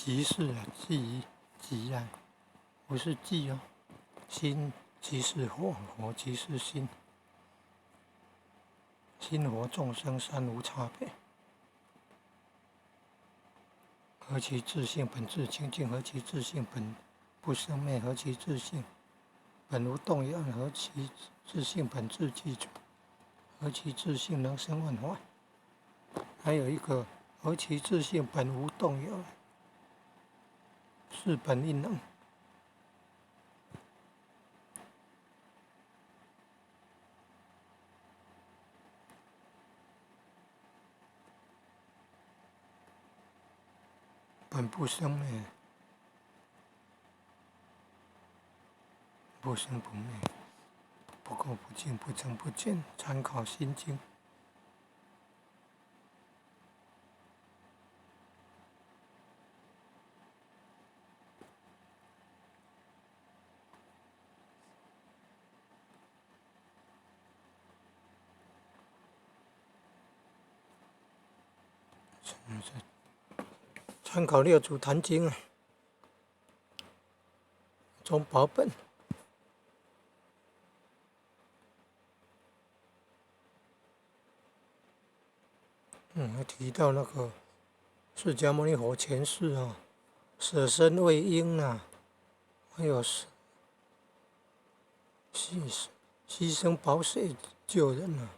即是啊，即啊，不是即哦。心即是火，火即是心。心火众生三无差别。何其自性本自清净，何其自性本不生灭，何其自性本无动摇，何其自性本自具足，何其自性能生万法。还有一个何其自性本无动摇，是本应能。本不生灭，不生不灭，不垢不净，不增不减。参考《心经》。参考《六祖坛经》啊，中宝本。提到那个释迦牟尼佛前世啊，舍身为婴啊，还有牺牲宝血救人啊。